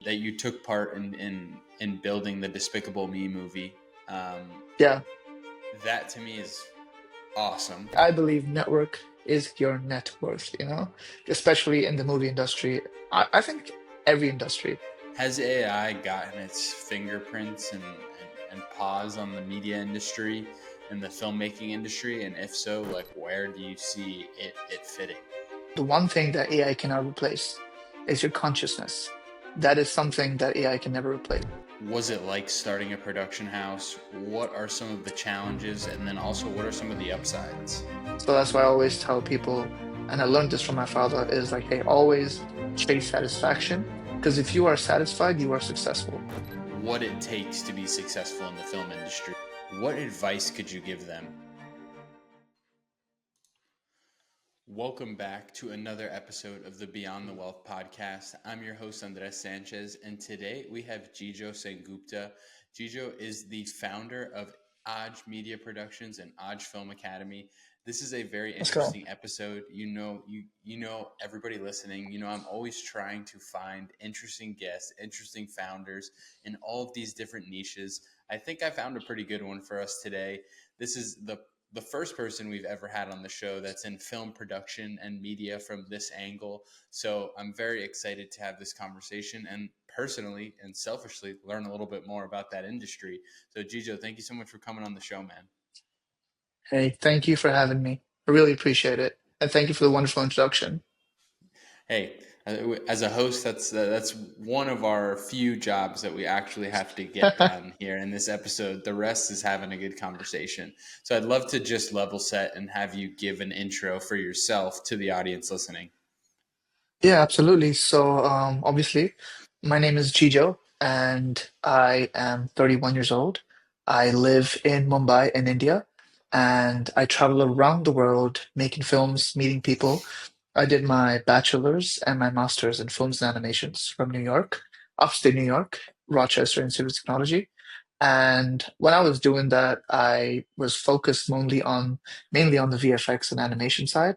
that you took part in building the Despicable Me movie. Um, Yeah, that to me is awesome. I believe network is your net worth, especially in the movie industry. I think every industry. Has AI gotten its fingerprints and paws on the media industry and the filmmaking industry? And if so, like where do you see it fitting? The one thing that AI cannot replace is your consciousness. That is something that AI can never replace. Was it like starting a production house? What are some of the challenges? And then also, what are some of the upsides? So that's why I always tell people, and I learned this from my father, is like, hey, always chase satisfaction. Because if you are satisfied, you are successful. What it takes to be successful in the film industry? What advice could you give them? Welcome back to another episode of the Beyond the Wealth podcast. I'm your host, Andres Sanchez, and today we have Jijo Sengupta. Jijo is the founder of Aj Media Productions and Aj Film Academy. This is a very Let's go. interesting episode. You know everybody listening. I'm always trying to find interesting guests, interesting founders in all of these different niches. I think I found a pretty good one for us today. This is the first person we've ever had on the show that's in film production and media from this angle. So I'm very excited to have this conversation and personally and selfishly learn a little bit more about that industry. So Jijo, thank you so much for coming on the show, man. Hey, thank you for having me. I really appreciate it. And thank you for the wonderful introduction. Hey, as a host, that's one of our few jobs that we actually have to get done here in this episode. The rest is having a good conversation. So I'd love to just level set and have you give an intro for yourself to the audience listening. Yeah, absolutely. So, obviously, my name is Jijo, and I am 31 years old. I live in Mumbai in India, and I travel around the world making films, meeting people. I did my bachelor's and my master's in films and animations from New York, upstate New York, Rochester Institute of Technology. And when I was doing that, I was focused mainly on the VFX and animation side,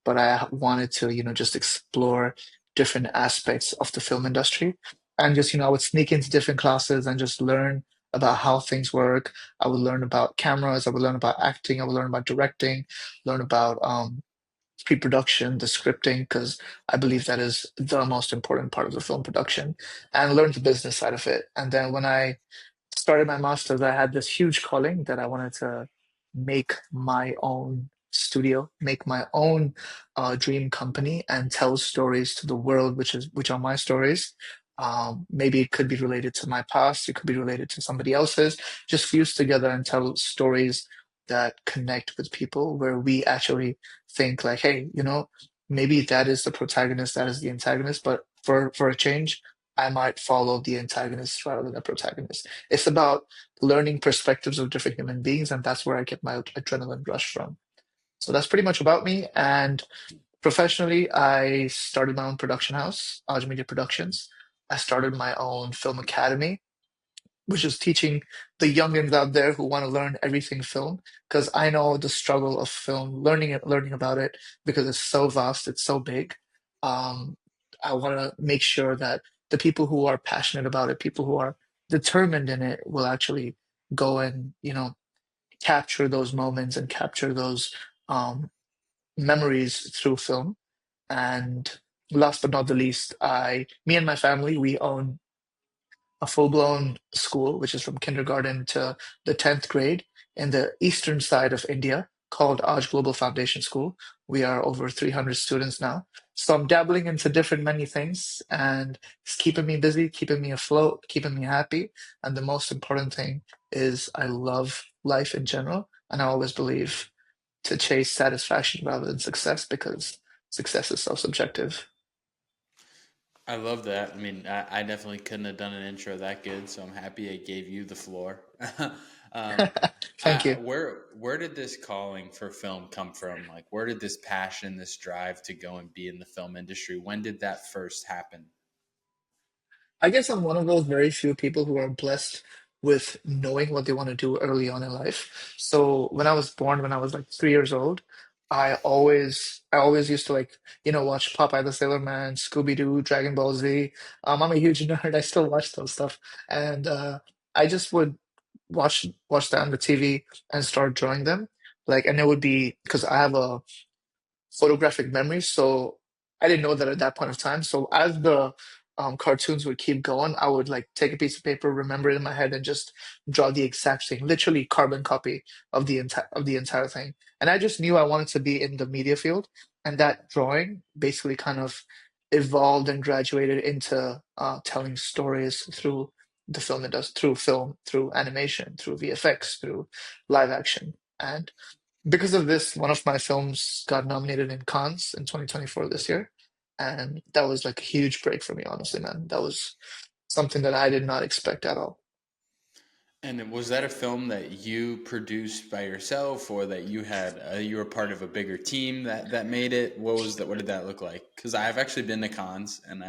but I wanted to, just explore different aspects of the film industry. And just, I would sneak into different classes and just learn about how things work. I would learn about cameras, I would learn about acting, I would learn about directing, learn about pre-production, the scripting, because I believe that is the most important part of the film production, and learn the business side of it. And then when I started my master's, I had this huge calling that I wanted to make my own studio, make my own dream company, and tell stories to the world, which are my stories. Maybe it could be related to my past, it could be related to somebody else's. Just fuse together and tell stories that connect with people, where we actually think like, hey, maybe that is the protagonist, that is the antagonist, but for a change, I might follow the antagonist rather than the protagonist. It's about learning perspectives of different human beings, and that's where I get my adrenaline rush from. So that's pretty much about me. And professionally, I started my own production house, Aj Media Productions. I started my own film academy, which is teaching the youngins out there who want to learn everything film, because I know the struggle of film, learning about it, because it's so vast, it's so big. Um, I want to make sure that the people who are passionate about it, people who are determined in it, will actually go and capture those moments and capture those um, memories through film. And last but not the least, me and my family, we own a full-blown school, which is from kindergarten to the 10th grade in the eastern side of India, called Aj Global Foundation School. We are over 300 students now. So I'm dabbling into different many things, and it's keeping me busy, keeping me afloat, keeping me happy. And the most important thing is I love life in general, and I always believe to chase satisfaction rather than success, because success is so subjective. I love that. I mean, I definitely couldn't have done an intro that good, so I'm happy I gave you the floor. um, Thank you. where did this calling for film come from? Like, where did this passion, this drive to go and be in the film industry? When did that first happen? I guess I'm one of those very few people who are blessed with knowing what they want to do early on in life. So when I was born, when I was like 3 years old, I always used to like, watch Popeye the Sailor Man, Scooby-Doo, Dragon Ball Z. I'm a huge nerd. I still watch those stuff. And I just would watch that on the TV and start drawing them. Like, and it would be because I have a photographic memory. So I didn't know that at that point of time. So as the cartoons would keep going, I would like take a piece of paper, remember it in my head, and just draw the exact thing, literally carbon copy of the entire thing. And I just knew I wanted to be in the media field, and that drawing basically kind of evolved and graduated into telling stories through the film industry, through film, through animation, through VFX, through live action. And because of this, one of my films got nominated in Cannes in 2024 this year. And that was like a huge break for me, honestly, man. That was something that I did not expect at all. And was that a film that you produced by yourself, or that you were part of a bigger team that made it? What did that look like? Because I've actually been to cons, and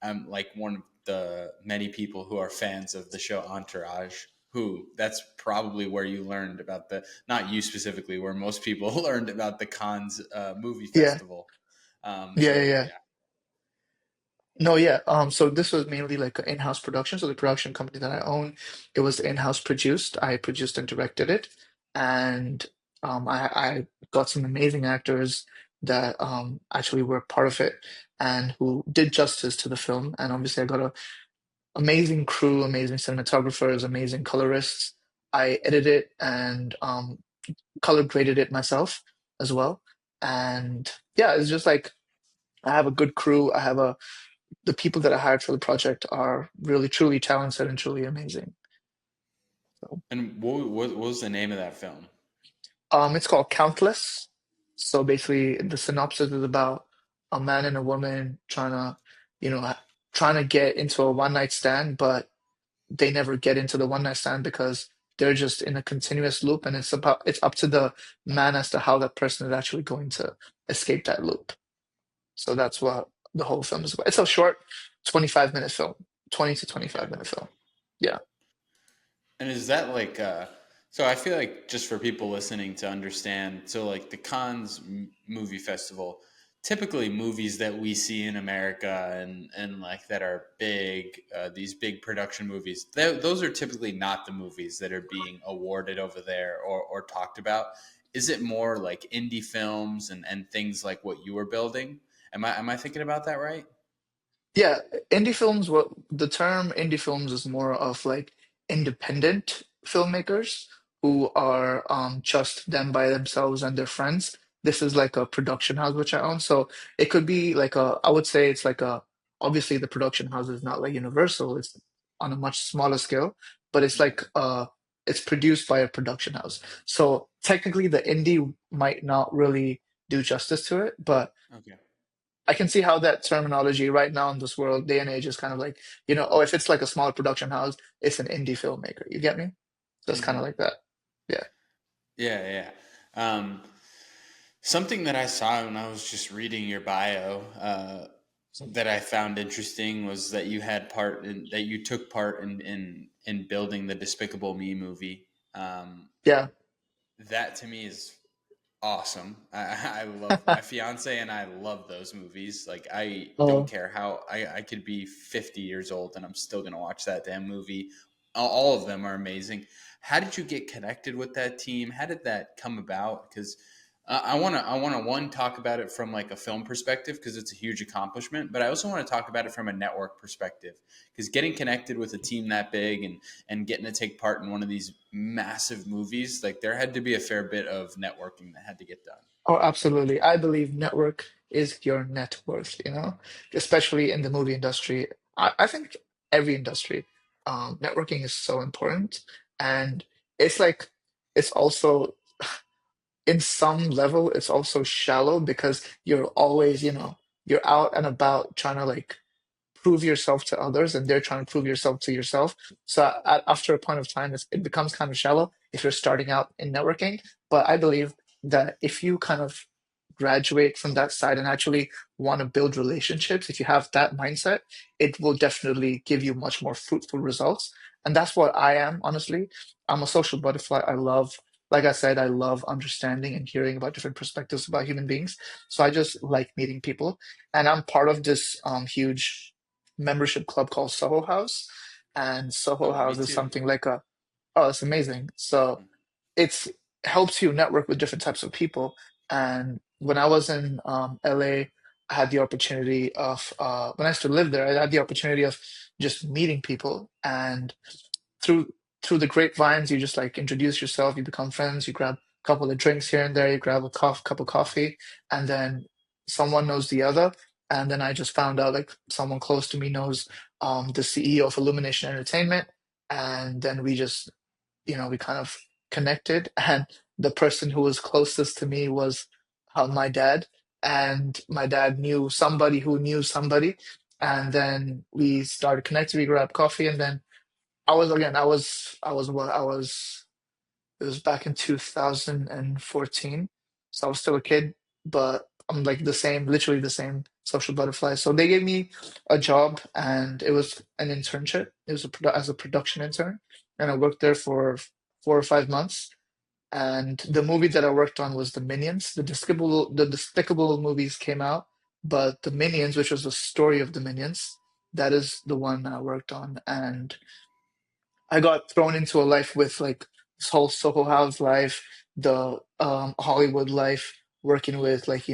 I'm like one of the many people who are fans of the show Entourage. Who that's probably where you learned about the, not you specifically, where most people learned about the Cannes movie Yeah, festival. yeah, yeah, So yeah. yeah. No, yeah. So this was mainly like an in-house production. So the production company that I own, it was in-house produced. I produced and directed it, and I got some amazing actors that actually were part of it and who did justice to the film. And obviously, I got a amazing crew, amazing cinematographers, amazing colorists. I edited it and color graded it myself as well. And yeah, it's just like I have a good crew. I have a the people that I hired for the project are really truly talented and truly amazing. So And what was the name of that film? it's called Countless. So basically the synopsis is about a man and a woman you know, trying to get into a one night stand, but they never get into the one night stand because they're just in a continuous loop, and it's up to the man as to how that person is actually going to escape that loop. So that's what the whole film is about. It's a short 25-minute film, 20 to Okay. 25-minute film. Yeah. And is that like so I feel like, just for people listening to understand, so like the Cannes movie festival, typically movies that we see in America and like that are big, these big production movies, those are typically not the movies that are being awarded over there or talked about. Is it more like indie films and things like what you were building? Am I thinking about that right? Yeah, indie films, what the term indie films is more of like independent filmmakers who are just them by themselves and their friends. This is like a production house which I own. So it could be like I would say it's like obviously the production house is not like Universal, it's on a much smaller scale, but it's Yeah. like it's produced by a production house. So technically the indie might not really do justice to it, but Okay. I can see how that terminology right now in this world, day and age, is kind of like, oh, if it's like a small production house, it's an indie filmmaker. You get me? So it's kind of Hmm. like that. Yeah. Yeah, yeah. Something that I saw when I was just reading your bio, that I found interesting, was that you took part in building the Despicable Me movie. Um, Yeah. that to me is awesome. I love, my fiance and I love those movies. Like, I don't Oh. care how I could be 50 years old and I'm still gonna watch that damn movie. All of them are amazing. How did you get connected with that team? How did that come about? Because I want to one, talk about it from like a film perspective because it's a huge accomplishment, but I also want to talk about it from a network perspective because getting connected with a team that big and getting to take part in one of these massive movies, like, there had to be a fair bit of networking that had to get done. Oh, absolutely. I believe network is your net worth, especially in the movie industry. I think every industry, networking is so important. And it's like, it's also, in some level, it's also shallow because you're always, you're out and about trying to like prove yourself to others and they're trying to prove yourself to yourself. So after a point of time, it becomes kind of shallow if you're starting out in networking. But I believe that if you kind of graduate from that side and actually want to build relationships, if you have that mindset, it will definitely give you much more fruitful results. And that's what I am, honestly. I'm a social butterfly. I love like I said, I love understanding and hearing about different perspectives about human beings. So I just like meeting people. And I'm part of this huge membership club called Soho House. And Soho Oh, me House is too. something like a, oh, it's amazing. So it's helps you network with different types of people. And when I was in LA, I had the opportunity of when I used to live there, I had the opportunity of just meeting people, and through through the grapevines, you just like introduce yourself, you become friends, you grab a couple of drinks here and there, you grab a cup of coffee, and then someone knows the other. And then I just found out like someone close to me knows the CEO of Illumination Entertainment, and then we just we kind of connected. And the person who was closest to me was my dad. And my dad knew somebody who knew somebody. And then we started connecting. We grabbed coffee, and then I was, it was back in 2014. So I was still a kid, but I'm like the same, literally the same social butterfly. So they gave me a job, and it was an internship. It was as a production intern. And I worked there for 4 or 5 months. And the movie that I worked on was the Minions. The Despicable movies came out, but the Minions, which was the story of the Minions, that is the one I worked on. And I got thrown into a life with like this whole Soho House life, the Hollywood life, working with like,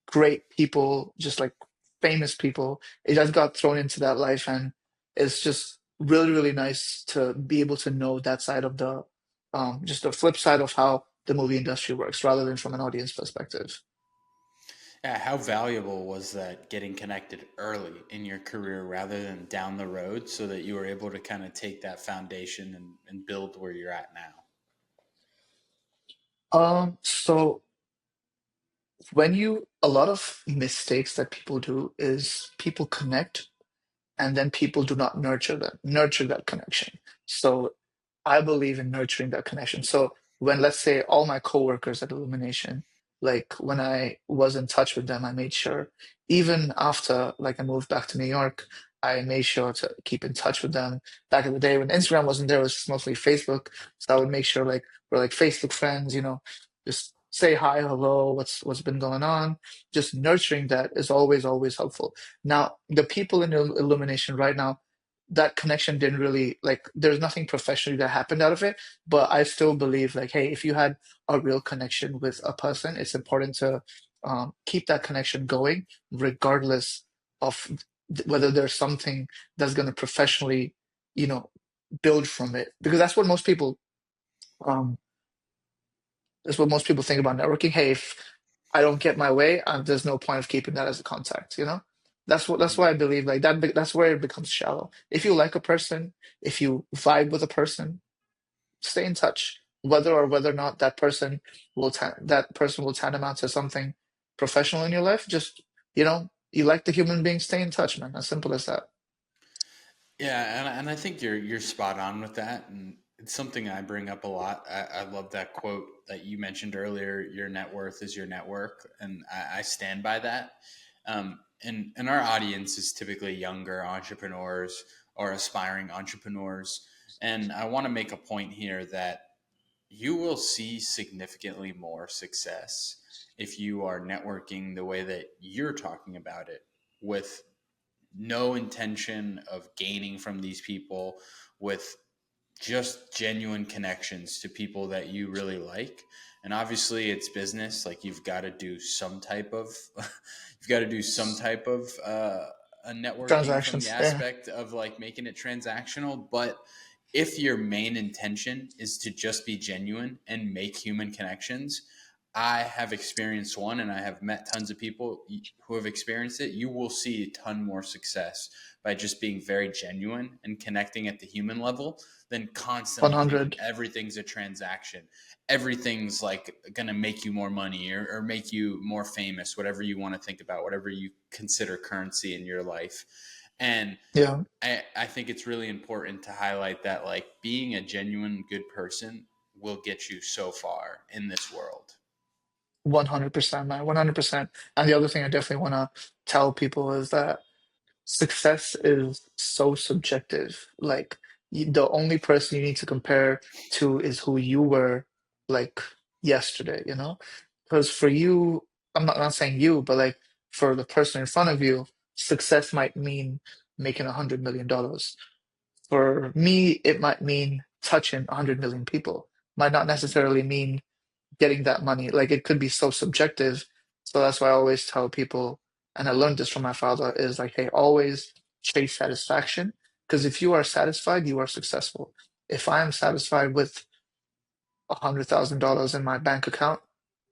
great people, just like famous people. It just got thrown into that life, and it's just really, really nice to be able to know that side of the just the flip side of how the movie industry works rather than from an audience perspective. Yeah, how valuable was that getting connected early in your career rather than down the road so that you were able to kind of take that foundation and build where you're at now? So a lot of mistakes that people do is people connect and then people do not nurture that connection. So I believe in nurturing that connection. So when, let's say, all my coworkers at Illumination, like when I was in touch with them, I made sure, even after like I moved back to New York, I made sure to keep in touch with them. Back in the day when Instagram wasn't there, it was mostly Facebook. So I would make sure like we're like Facebook friends, just say hi, hello, what's been going on. Just nurturing that is always, always helpful. Now, the people in Illumination right now, that connection didn't really like, there's nothing professionally that happened out of it, but I still believe like, hey, if you had a real connection with a person, it's important to keep that connection going, regardless of whether there's something that's going to professionally, you know, build from it. Because um, that's what most people think about networking. Hey, if I don't get my way, there's no point of keeping that as a contact. That's Mhm. why I believe like that. That's where it becomes shallow. If you like a person, if you vibe with a person, stay in touch. Whether or not that person will tantamount to something professional in your life, just you like the human being, stay in touch, man. As simple as that. Yeah, and I think you're spot on with that, and it's something I bring up a lot. I love that quote that you mentioned earlier. Your net worth is your network, and I stand by that. And our audience is typically younger entrepreneurs or aspiring entrepreneurs, and I want to make a point here that you will see significantly more success if you are networking the way that you're talking about it, with no intention of gaining from these people, with just genuine connections to people that you really like. And obviously it's business, like you've got to do some type of you've got to do some type of a networking from the Transactions, yeah, aspect of like making it transactional. But if your main intention is to just be genuine and make human connections, I have experienced one and I have met tons of people who have experienced it. You will see a ton more success by just being very genuine and connecting at the human level than constantly thinking 100. everything's a transaction. Everything's like going to make you more money or make you more famous, whatever you want to think about, whatever you consider currency in your life. And Yeah, I think it's really important to highlight that like being a genuine good person will get you so far in this world. 100%, man, 100%. And the other thing I definitely want to tell people is that success is so subjective. Like the only person you need to compare to is who you were like yesterday, you know? Because for you, I'm not saying you, but like for the person in front of you, success might mean making $100 million. For me, it might mean touching 100 million people. Might not necessarily mean getting that money. Like it could be so subjective. So that's why I always tell people, and I learned this from my father, is like, hey, always chase satisfaction. Because if you are satisfied, you are successful. If I am satisfied with $100,000 in my bank account,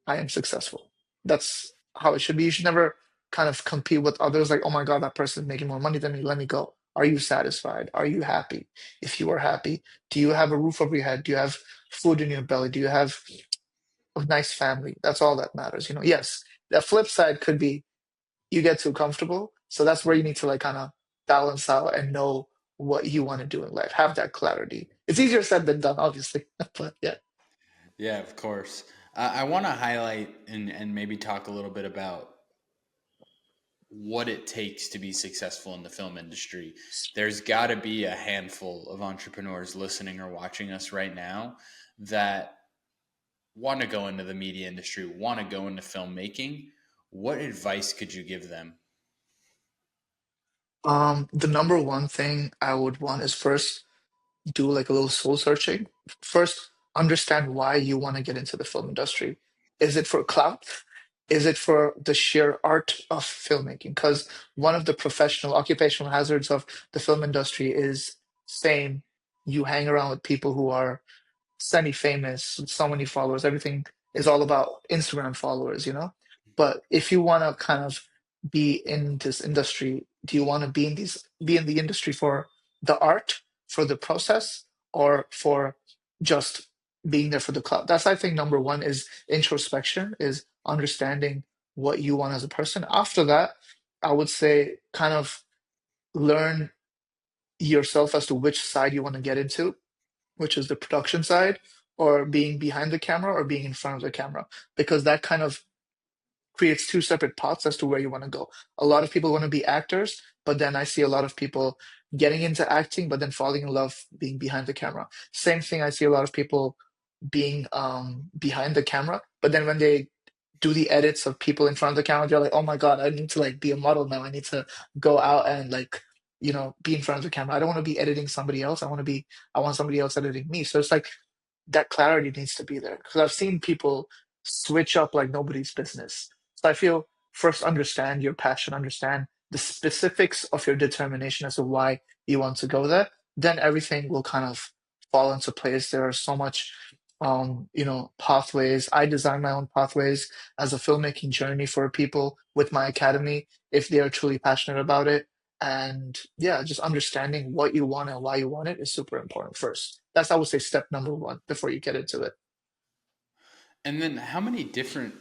I am successful. That's how it should be. You should never kind of compete with others like, oh my God, that person's making more money than me. Let me go. Are you satisfied? Are you happy? If you are happy, do you have a roof over your head? Do you have food in your belly? Do you have a nice family? That's all that matters. You know, yes, the flip side could be you get too comfortable. So that's where you need to like kind of balance out and know what you want to do in life. Have that clarity. It's easier said than done, obviously. But yeah. Yeah, of course. I want to highlight and maybe talk a little bit about what it takes to be successful in the film industry. There's got to be a handful of entrepreneurs listening or watching us right now that want to go into the media industry, want to go into filmmaking. What advice could you give them? The number one thing I would want is first do like a little soul searching. First, understand why you want to get into the film industry. Is it for clout? Is it for the sheer art of filmmaking? Because one of the professional occupational hazards of the film industry is fame. You hang around with people who are semi-famous, so many followers. Everything is all about Instagram followers, you know? But if you want to kind of be in this industry, do you want to be in the industry for the art, for the process, or for just being there for the cloud? That's I think number one is introspection, is understanding what you want as a person. After that, I would say kind of learn yourself as to which side you want to get into, which is the production side, or being behind the camera or being in front of the camera, because that kind of creates two separate paths as to where you want to go. A lot of people want to be actors, but then I see a lot of people getting into acting, but then falling in love being behind the camera. Same thing, I see a lot of people being behind the camera, but then when they do the edits of people in front of the camera, they're like, oh my God, I need to like be a model now. I need to go out and like, be in front of the camera. I don't want to be editing somebody else. I want somebody else editing me. So it's like that clarity needs to be there because I've seen people switch up like nobody's business. So I feel first understand your passion, understand the specifics of your determination as to why you want to go there. Then everything will kind of fall into place. There are so much, pathways. I design my own pathways as a filmmaking journey for people with my academy if they are truly passionate about it. And yeah, just understanding what you want and why you want it is super important first. That's, I would say, step number one before you get into it. And then how many different,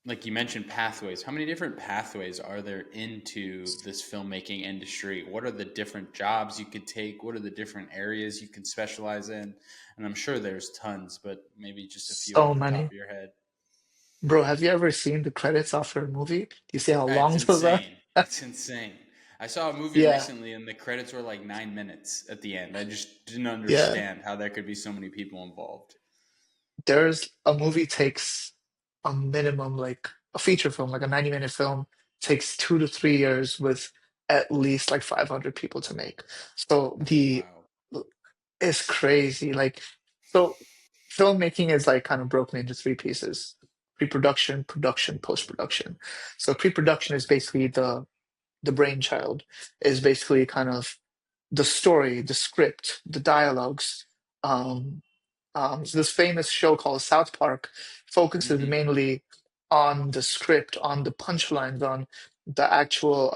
like you mentioned, pathways, how many different pathways are there into this filmmaking industry? What are the different jobs you could take? What are the different areas you can specialize in? And I'm sure there's tons, but maybe just a few So off the top many. of your head. Bro, have you ever seen the credits after a movie? Do you see how It's long those are? insane. It's insane. I saw a movie Yeah, recently and the credits were like 9 minutes at the end. I just didn't yeah. understand how there could be so many people involved. There's a movie takes a minimum, like a feature film, like a 90-minute film, takes 2 to 3 years with at least like 500 people to make. So Oh, wow. it's crazy. Like, so filmmaking is like kind of broken into three pieces: pre-production, production, post-production. So pre-production is basically the brainchild, is basically kind of the story, the script, the dialogues. Um, so this famous show called South Park focuses Hmm. mainly on the script, on the punchlines, on the actual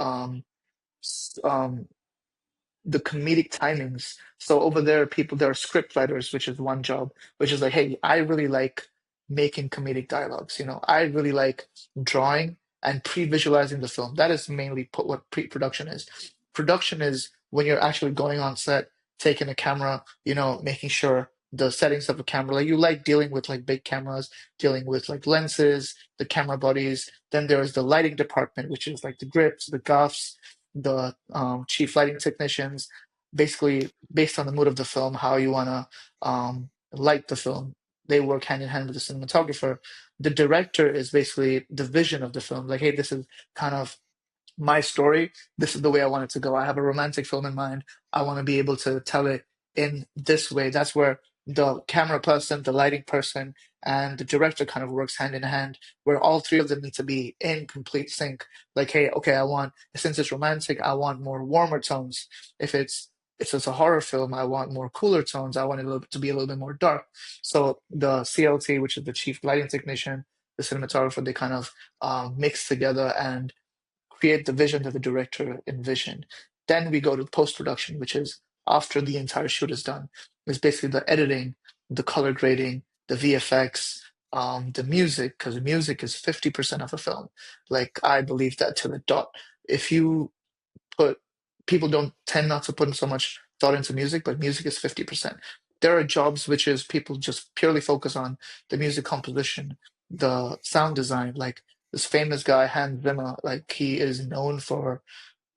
the comedic timings. So over there, there are script writers, which is one job, which is like, hey, I really like making comedic dialogues. I really like drawing and pre-visualizing the film. That is mainly what pre-production is. Production is when you're actually going on set, taking a camera, making sure the settings of a camera, like you like dealing with like big cameras, dealing with like lenses, the camera bodies. Then there's the lighting department, which is like the grips, the guffs, the chief lighting technicians. basically based on the mood of the film, how you want to light the film. They work hand in hand with the cinematographer. The director is basically the vision of the film. Like, hey, this is kind of my story. This is the way I want it to go. I have a romantic film in mind. I want to be able to tell it in this way. That's where the camera person, the lighting person, and the director kind of works hand in hand, where all three of them need to be in complete sync. Like, hey, okay, I want, since it's romantic, I want more warmer tones. If it's a horror film, I want more cooler tones. I want it to be a little bit more dark. So the CLT, which is the chief lighting technician, the cinematographer, they kind of mix together and create the vision that the director envisioned. Then we go to post production, which is after the entire shoot is done. It's basically the editing, the color grading, the VFX, the music, because the music is 50% of a film. Like, I believe that to the dot. If you put People don't tend not to put so much thought into music, but music is 50%. There are jobs which is people just purely focus on the music composition, the sound design. Like this famous guy, Hans Zimmer, like he is known for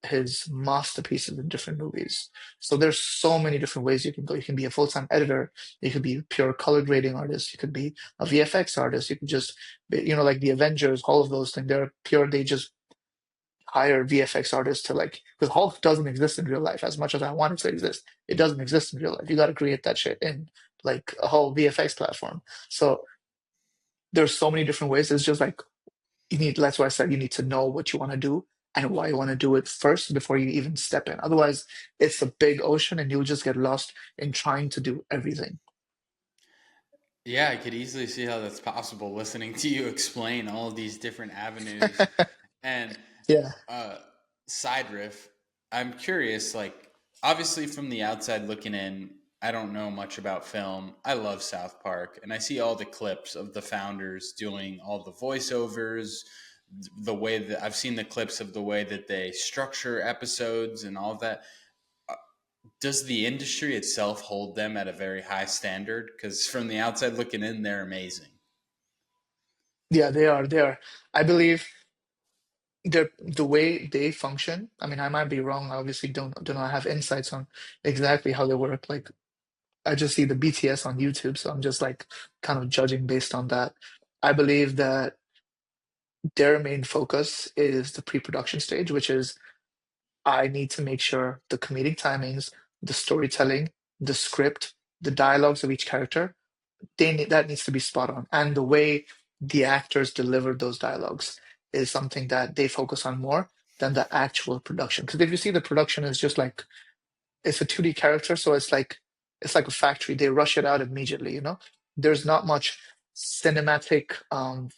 his masterpieces in different movies. So there's so many different ways you can go. You can be a full-time editor, you could be a pure color grading artist, you could be a VFX artist, you could just be, like the Avengers, all of those things. They're pure, they just hire VFX artists to like, because Hulk doesn't exist in real life as much as I want it to exist. It doesn't exist in real life. You got to create that shit in like a whole VFX platform. So there's so many different ways. It's just like that's why I said you need to know what you want to do and why you want to do it first before you even step in. Otherwise, it's a big ocean and you'll just get lost in trying to do everything. Yeah, I could easily see how that's possible listening to you explain all of these different avenues. And Yeah. uh, side riff, I'm curious, like, obviously from the outside looking in, I don't know much about film. I love South Park, and I see all the clips of the founders doing all the voiceovers, the way that I've seen the clips of the way that they structure episodes and all of that. Does the industry itself hold them at a very high standard? Because from the outside looking in, they're amazing. Yeah, they are. They are. I believe the way they function. I mean, I might be wrong. I obviously do not have insights on exactly how they work. Like I just see the BTS on YouTube, so I'm just like kind of judging based on that. I believe that their main focus is the pre-production stage, which is I need to make sure the comedic timings, the storytelling, the script, the dialogues of each character, that needs to be spot on. And the way the actors deliver those dialogues is something that they focus on more than the actual production. Because if you see the production is just like it's a 2D character, so it's like a factory. They rush it out immediately, you know? There's not much cinematic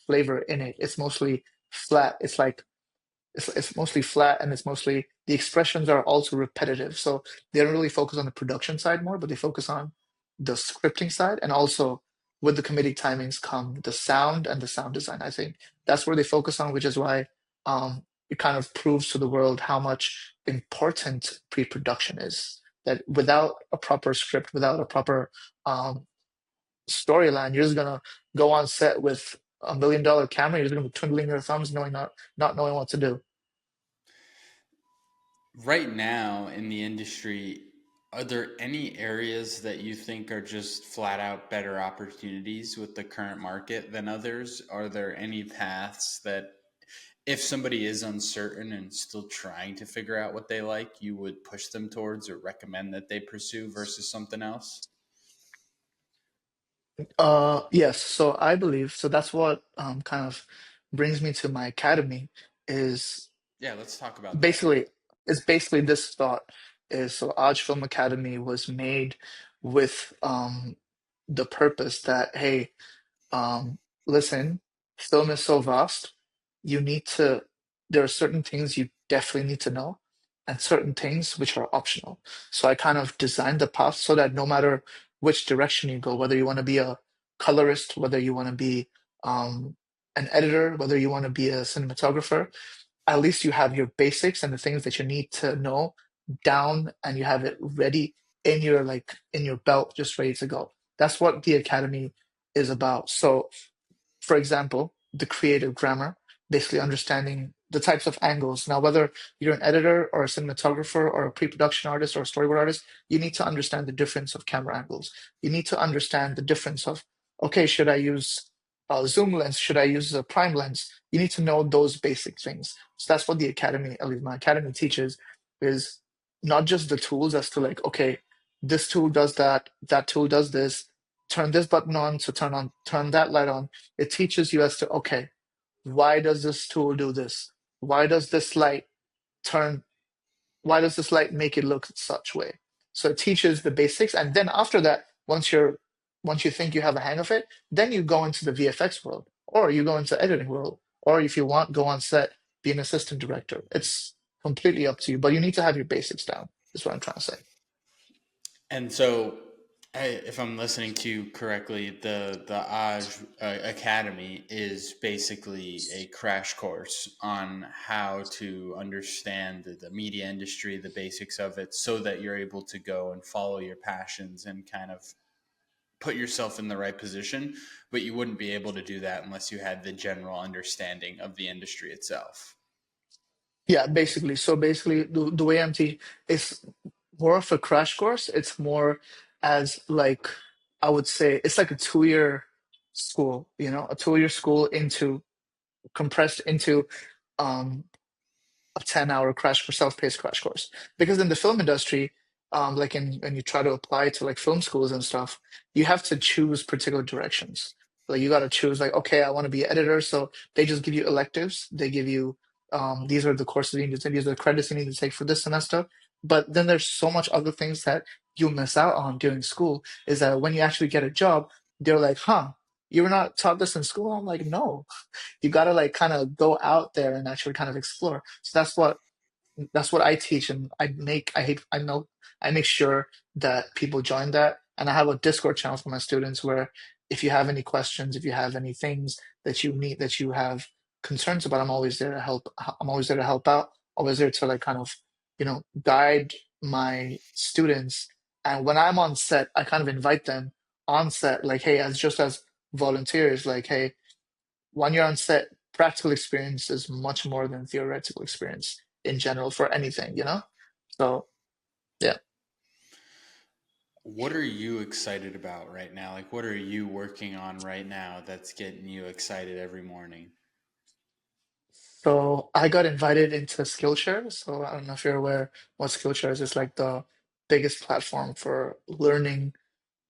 flavor in it. It's mostly flat. It's mostly flat and it's mostly the expressions are also repetitive. So they don't really focus on the production side more, but they focus on the scripting side and also with the comedic timings come the sound and the sound design. I think that's where they focus on, which is why it kind of proves to the world how much important pre-production is. That without a proper script, without a proper um, storyline, you're just gonna go on set with $1 million camera, you're just gonna be twiddling your thumbs, knowing not knowing what to do. Right now in the industry, are there any areas that you think are just flat out better opportunities with the current market than others? Are there any paths that, if somebody is uncertain and still trying to figure out what they like, you would push them towards or recommend that they pursue versus something else? Yes, so I believe so that's what kind of brings me to my academy is Yeah, let's talk about that. basically basically this thought is so Aj Film Academy was made with the purpose that hey, um, listen, film is so vast. You need to, there are certain things you definitely need to know and certain things which are optional. So I kind of designed the path so that no matter which direction you go, whether you want to be a colorist, whether you want to be um, an editor, whether you want to be a cinematographer, at least you have your basics and the things that you need to know down and you have it ready in your in your belt just ready to go. That's what the academy is about. So for example, the creative grammar, basically understanding the types of angles. Now, whether you're an editor or a cinematographer or a pre-production artist or a storyboard artist, you need to understand the difference of camera angles. You need to understand the difference of, okay, should I use a zoom lens? Should I use a prime lens? You need to know those basic things. So that's what the academy, at least my academy teaches, is not just the tools as to like, okay, this tool does that, that tool does this, turn this button on to turn that light on. It teaches you as to, okay, why does this tool do this? Why does this light turn? Why does this light make it look such way? So it teaches the basics, and then after that, once you think you have a hang of it, then you go into the VFX world, or you go into editing world, or if you want, go on set, be an assistant director. It's completely up to you, but you need to have your basics down. Is what I'm trying to say. And so, if I'm listening to you correctly, the Aj Academy is basically a crash course on how to understand the media industry, the basics of it, so that you're able to go and follow your passions and kind of put yourself in the right position. But you wouldn't be able to do that unless you had the general understanding of the industry itself. Yeah, basically. So basically, the way MT is more of a crash course. It's more as like I would say it's like a 2 year school, a 2 year school into compressed into um a 10-hour crash or self-paced crash course. Because in the film industry, like when you try to apply to like film schools and stuff, you have to choose particular directions. Like you got to choose like, okay, I want to be an editor. So they just give you electives. They give you, these are the courses you need to take, these are the credits you need to take for this semester. But then there's so much other things that you miss out on during school is that when you actually get a job, they're like, huh, you were not taught this in school? I'm like, no, you got to like kind of go out there and actually kind of explore. So that's what I teach, and I know I make sure that people join that, and I have a Discord channel for my students where if you have any questions, if you have any things that you have concerns about, I'm always there to help. I'm always there to help out. Always there to like kind of guide my students. And when I'm on set, I kind of invite them on set, like, hey, as just as volunteers, like, hey, when you're on set, practical experience is much more than theoretical experience in general for anything. So yeah. What are you excited about right now? Like, what are you working on right now that's getting you excited every morning? So I got invited into Skillshare. So I don't know if you're aware what Skillshare is. It's like the biggest platform for learning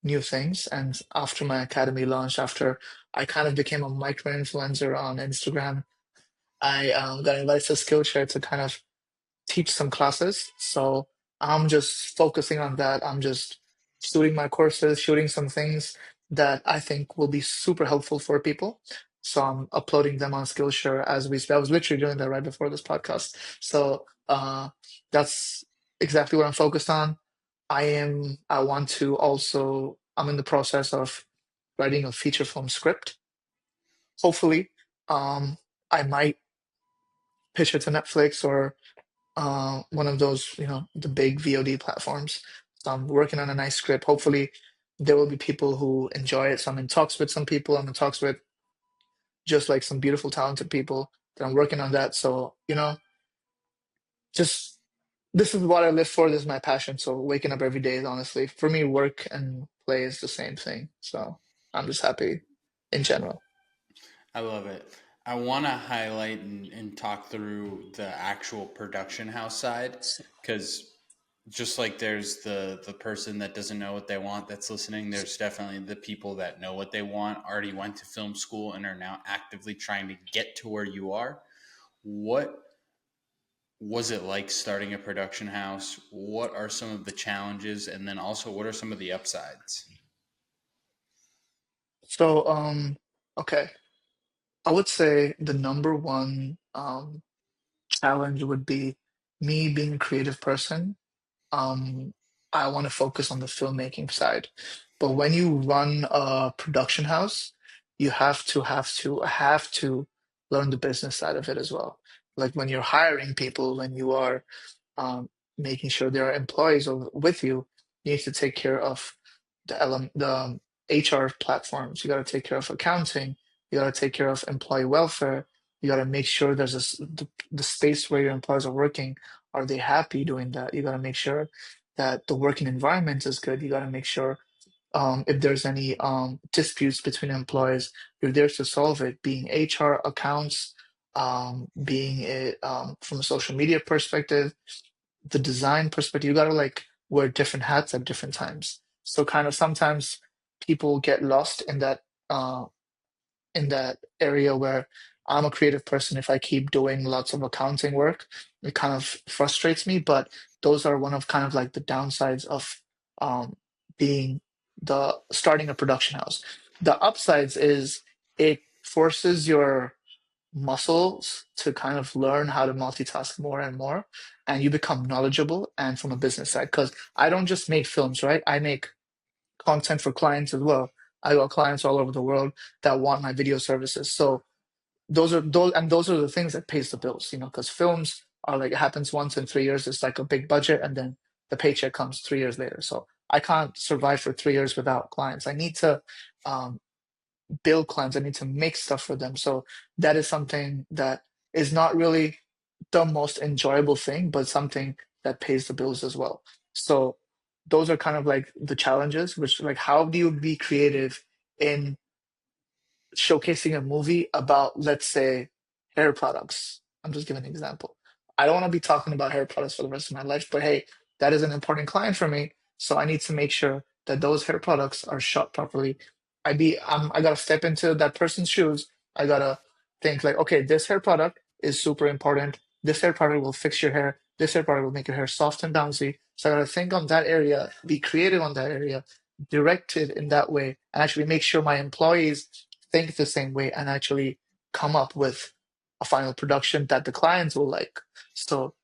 new things. And after my academy launched, after I kind of became a micro influencer on Instagram, I got invited to Skillshare to kind of teach some classes. So I'm just focusing on that. I'm just shooting my courses, shooting some things that I think will be super helpful for people. So I'm uploading them on Skillshare as we speak. I was literally doing that right before this podcast. So that's exactly what I'm focused on. I want to also, I'm in the process of writing a feature film script. Hopefully, um, I might pitch it to Netflix or one of those, the big VOD platforms. So I'm working on a nice script. Hopefully, there will be people who enjoy it. So I'm in talks with some people. I'm in talks with just like some beautiful, talented people that I'm working on that. So, just this is what I live for. This is my passion. So waking up every day is honestly, for me, work and play is the same thing. So I'm just happy in general. I love it. I want to highlight and talk through the actual production house side because just like there's the person that doesn't know what they want that's listening, there's definitely the people that know what they want, already went to film school, and are now actively trying to get to where you are. What was it like starting a production house? What are some of the challenges? And then also, what are some of the upsides? So, okay. I would say the number one challenge would be me being a creative person. um, I want to focus on the filmmaking side. But when you run a production house, you have to learn the business side of it as well. Like when you're hiring people, when you are making sure there are employees with you, you need to take care of the HR platforms. You got to take care of accounting. You got to take care of employee welfare. You got to make sure there's the space where your employees are working. Are they happy doing that? You got to make sure that the working environment is good. You got to make sure if there's any disputes between employees, you're there to solve it, being HR, accounts, being it from a social media perspective, the design perspective. You got to like wear different hats at different times. So kind of sometimes people get lost uh, in that area where I'm a creative person. If I keep doing lots of accounting work, it kind of frustrates me. But those are one of kind of like the downsides of um, being the starting a production house. The upsides is it forces your muscles to kind of learn how to multitask more and more, and you become knowledgeable. And from a business side, because I don't just make films, right? I make content for clients as well. I got clients all over the world that want my video services. So those are the things that pays the bills, because films are like it happens once in 3 years. It's like a big budget, and then the paycheck comes 3 years later. So I can't survive for 3 years without clients. I need to um, build clients. I need to make stuff for them. So that is something that is not really the most enjoyable thing, but something that pays the bills as well. So those are kind of like the challenges, which like how do you be creative in showcasing a movie about, let's say, hair products. I'm just giving an example. I don't want to be talking about hair products for the rest of my life, but hey, that is an important client for me. So I need to make sure that those hair products are shot properly. I gotta step into that person's shoes. I gotta think like, okay, this hair product is super important. This hair product will fix your hair. This hair product will make your hair soft and bouncy. So I gotta think on that area, be creative on that area, direct it in that way, and actually make sure my employees think the same way and actually come up with a final production that the clients will like. So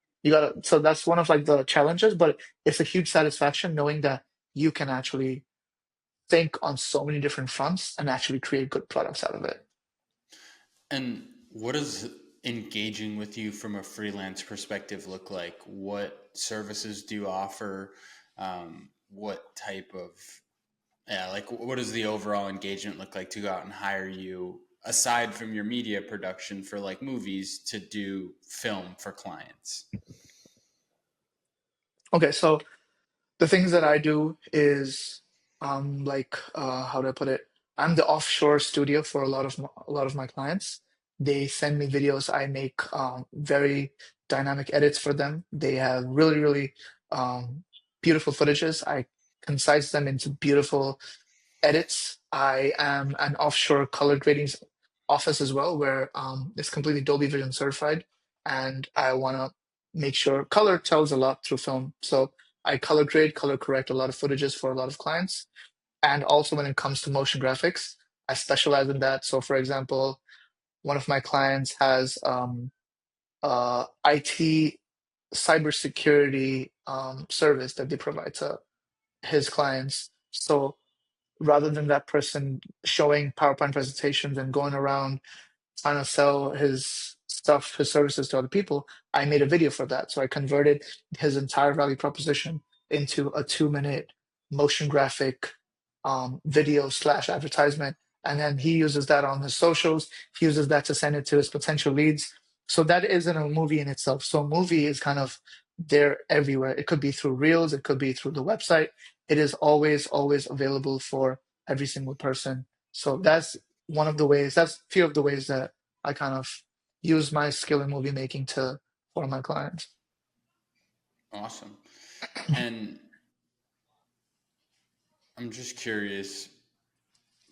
so that's one of like the challenges, but it's a huge satisfaction knowing that you can actually think on so many different fronts and actually create good products out of it. And what does engaging with you from a freelance perspective look like? What services do you offer? What type of, yeah, like what does the overall engagement look like to go out and hire you aside from your media production for like movies to do film for clients? Okay, so the things that I do is how do I put it? I'm the offshore studio for a lot of my clients. They send me videos. I make very dynamic edits for them. They have really, really beautiful footages. I concise them into beautiful edits. I am an offshore color grading office as well, where it's completely Dolby Vision certified, and I want to make sure color tells a lot through film. So I color grade, color correct a lot of footages for a lot of clients, and also when it comes to motion graphics, I specialize in that. So, for example, one of my clients has IT cybersecurity service that they provide to his clients. So rather than that person showing PowerPoint presentations and going around trying to sell his stuff, his services to other people, I made a video for that. So I converted his entire value proposition into a 2 minute motion graphic video slash advertisement. And then he uses that on his socials. He uses that to send it to his potential leads. So that isn't a movie in itself. So a movie is kind of there everywhere. It could be through Reels, it could be through the website. It is always, always available for every single person. So that's one of the ways, that's a few of the ways that I kind of use my skill in movie making to for my clients. Awesome. And I'm just curious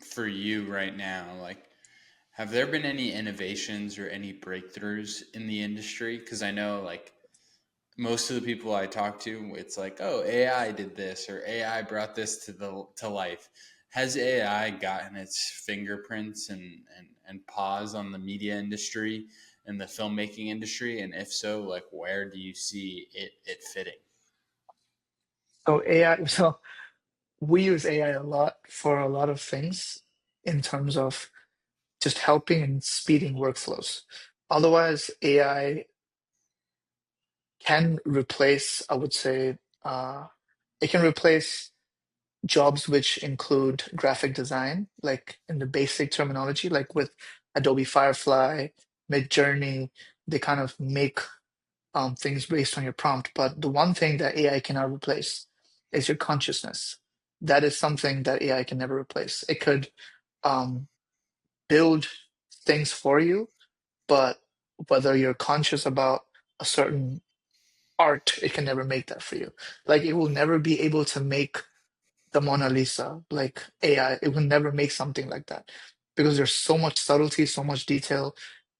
for you right now, like, have there been any innovations or any breakthroughs in the industry? Because I know, like, most of the people I talk to, it's like, oh, AI did this or AI brought this to life. Has AI gotten its fingerprints and paws on the media industry and the filmmaking industry? And if so, like, where do you see it fitting? So AI, so we use AI a lot for a lot of things in terms of just helping and speeding workflows. Otherwise, AI can replace, I would say, it can replace jobs which include graphic design, like in the basic terminology, like with Adobe Firefly, mid-journey, they kind of make things based on your prompt. But the one thing that AI cannot replace is your consciousness. That is something that AI can never replace. It could um, build things for you, but whether you're conscious about a certain art, it can never make that for you. Like it will never be able to make the Mona Lisa, like AI. It will never make something like that because there's so much subtlety, so much detail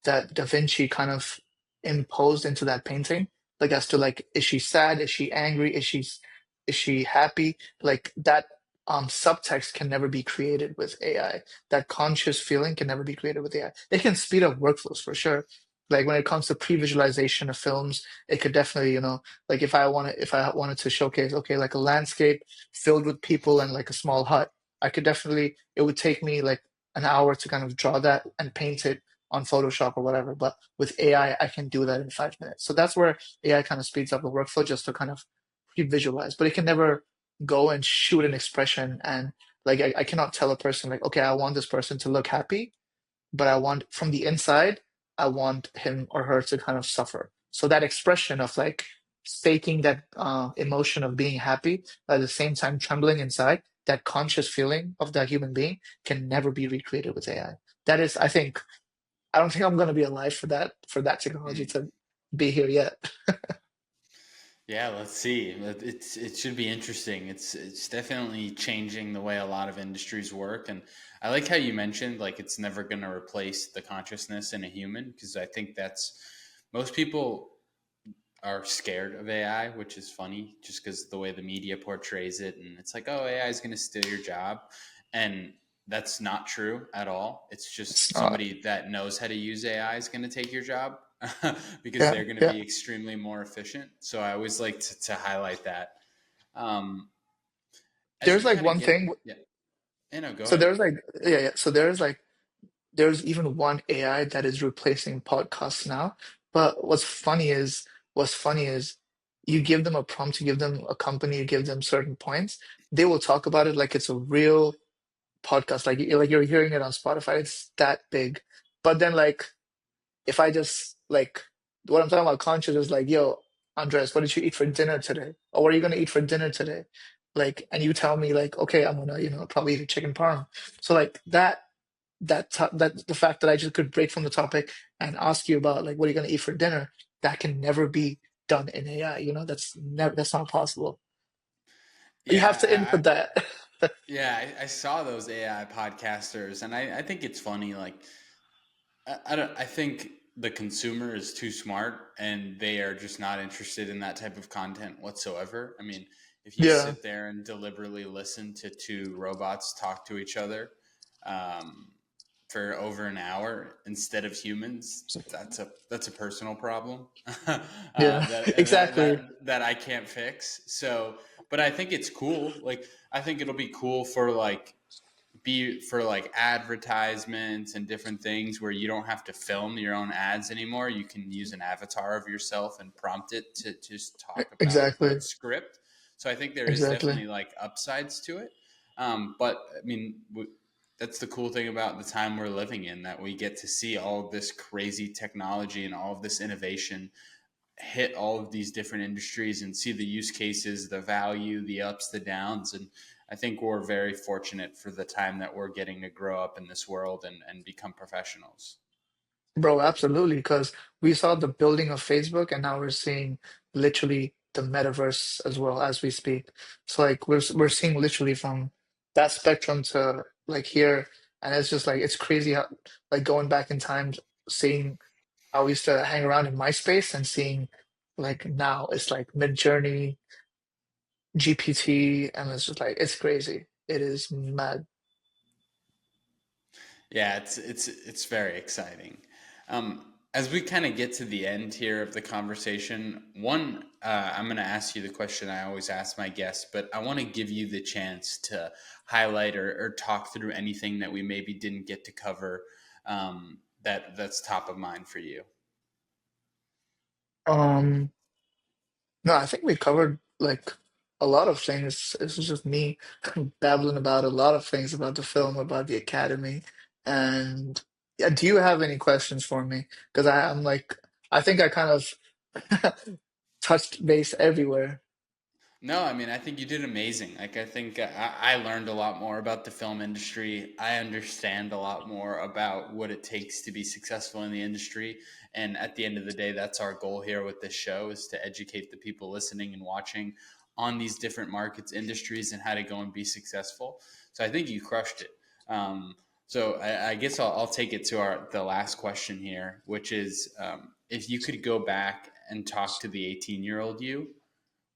that Da Vinci kind of imposed into that painting. Like as to like, is she sad? Is she angry? Is she happy? Like that subtext can never be created with AI. That conscious feeling can never be created with AI. It can speed up workflows for sure. Like when it comes to pre-visualization of films, it could definitely, like if I wanted to showcase, okay, like a landscape filled with people and like a small hut. I could definitely, it would take me like an hour to kind of draw that and paint it on Photoshop or whatever. But with AI, I can do that in 5 minutes. So that's where AI kind of speeds up the workflow just to kind of pre-visualize. But it can never go and shoot an expression and like I cannot tell a person like, okay, I want this person to look happy, but I want from the inside, I want him or her to kind of suffer. So that expression of like faking that emotion of being happy, at the same time trembling inside, that conscious feeling of that human being can never be recreated with AI. That is, I think, I don't think I'm going to be alive for that technology Hmm. to be here yet. Yeah, let's see. It should be interesting. It's definitely changing the way a lot of industries work, and I like how you mentioned like it's never going to replace the consciousness in a human because I think that's most people are scared of AI, which is funny just because the way the media portrays it. And it's like, oh, AI is going to steal your job. And that's not true at all. It's It's just not. somebody that knows how to use AI is going to take your job because Yeah, they're going to yeah. be extremely more efficient. So I always like to highlight that. Um, as There's we like kind of one get, thing. yeah, no, go So ahead. there's like, yeah, yeah. So there's even one AI that is replacing podcasts now. But what's funny is you give them a prompt, you give them a company, you give them certain points, they will talk about it like it's a real podcast, like you're hearing it on Spotify. It's that big. But then like if I just like what I'm talking about conscious is like, yo, Andres, what did you eat for dinner today? Or what are you gonna eat for dinner today? Like, and you tell me like, okay, I'm gonna, probably eat a chicken parm. So like that the fact that I just could break from the topic and ask you about like what are you gonna eat for dinner, that can never be done in AI. That's not possible. You have to Yeah, input that. I saw those AI podcasters, and I think it's funny. Like, I don't. I think the consumer is too smart, and they are just not interested in that type of content whatsoever. I mean, if you Yeah, sit there and deliberately listen to two robots talk to each other um, for over an hour instead of humans, that's a personal problem yeah, exactly. that I can't fix. So, but I think it's cool. Like, I think it'll be cool for like be for like advertisements and different things where you don't have to film your own ads anymore. You can use an avatar of yourself and prompt it to just talk about Exactly, the script. So I think there is exactly. definitely like upsides to it. But I mean, that's the cool thing about the time we're living in, that we get to see all of this crazy technology and all of this innovation hit all of these different industries and see the use cases, the value, the ups, the downs. And I think we're very fortunate for the time that we're getting to grow up in this world and become professionals. Bro, absolutely. Because we saw the building of Facebook, and now we're seeing literally the metaverse as well as we speak. So like we're seeing literally from that spectrum to like here, and it's just like it's crazy how like going back in time, seeing how we used to hang around in MySpace and seeing like now it's like Mid-Journey, GPT, and it's just like it's crazy. It is mad. Yeah, it's very exciting. As we kind of get to the end here of the conversation, I'm going to ask you the question I always ask my guests, but I want to give you the chance to highlight or talk through anything that we maybe didn't get to cover that's top of mind for you. Um, no, I think we covered like a lot of things. This is just me babbling about a lot of things about the film, about the Academy, and Yeah, do you have any questions for me? Because I'm like, I think I kind of touched base everywhere. No, I mean, I think you did amazing. Like, I think I learned a lot more about the film industry. I understand a lot more about what it takes to be successful in the industry. And at the end of the day, that's our goal here with this show is to educate the people listening and watching on these different markets, industries, and how to go and be successful. So I think you crushed it. So I guess I'll take it to the last question here, which is if you could go back and talk to the 18-year-old you,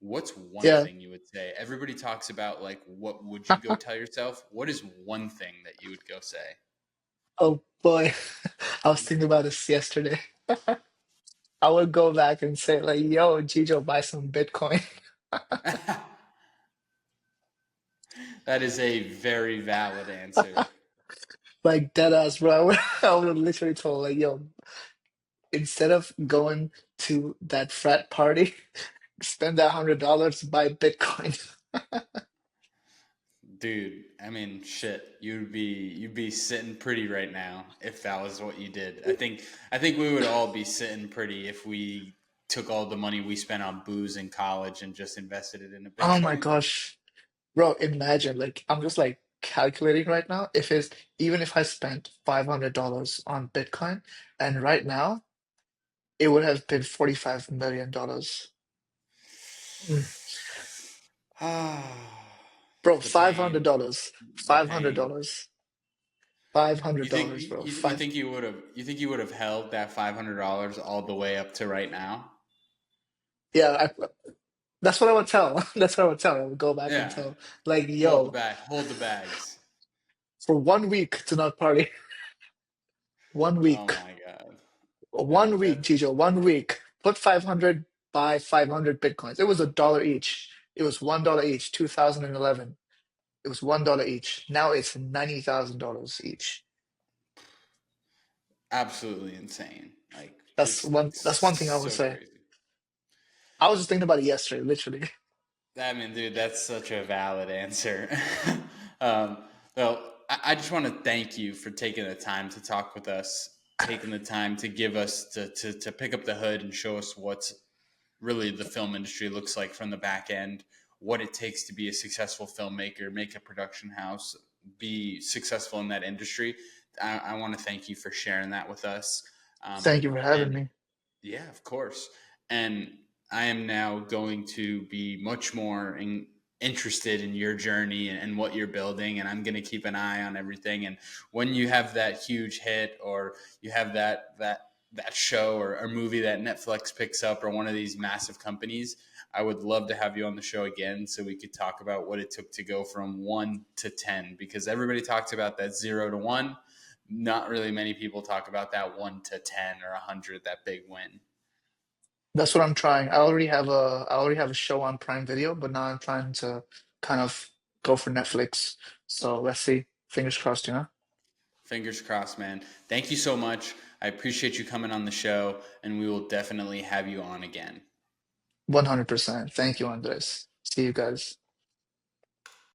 what's one Yeah. thing you would say? Everybody talks about like what would you go tell yourself? What is one thing that you would go say? Oh boy, I was thinking about this yesterday. I would go back and say like, "Yo, Jijo, buy some Bitcoin." That is a very valid answer. Like dead ass, bro. I would have literally told like, "Yo, instead of going to that frat party, spend that $100, buy Bitcoin." Dude, I mean shit. You'd be sitting pretty right now if that was what you did. I think we would all be sitting pretty if we took all the money we spent on booze in college and just invested it into Oh my Bitcoin. gosh. Bro, imagine like I'm just like calculating right now if it's even if I spent $500 on Bitcoin and right now it would have been $45 million. Mm. Bro, The $500. pain, $500. the pain. $500, You think bro. you think you would have held that $500 all the way up to right now? Yeah, that's what I would tell. That's what I would tell. I would go back and Yeah, tell, like, yo, hold the bags. for 1 week to not party. One Oh week. my god, One that week, Jijo. 1 week. Put 500, buy 500 Bitcoins. It was $1 each. It was $1 each, 2011. It was $1 each. Now it's $90,000 each. absolutely insane. Like That's one thing I would so say. crazy. I was just thinking about it yesterday, literally. I mean, dude, that's such a valid answer. um, well, I just want to thank you for taking the time to talk with us, taking the time to give us to pick up the hood and show us what's really the film industry looks like from the back end, what it takes to be a successful filmmaker, make a production house, be successful in that industry. I want to thank you for sharing that with us. Thank you for having And me. yeah, of course. And I am now going to be much more interested in your journey and what you're building. And I'm going to keep an eye on everything. And when you have that huge hit, or you have that show or movie that Netflix picks up, or one of these massive companies, I would love to have you on the show again so we could talk about what it took to go from 1 to 10, because everybody talks about that 0 to 1. Not really many people talk about that 1 to 10 or 100, that big win. That's what I'm trying. I already have a show on Prime Video, but now I'm trying to kind of go for Netflix. So let's see. Fingers crossed, you know? Fingers crossed, man. Thank you so much. I appreciate you coming on the show, and we will definitely have you on again. 100%. Thank you, Andres. See you guys.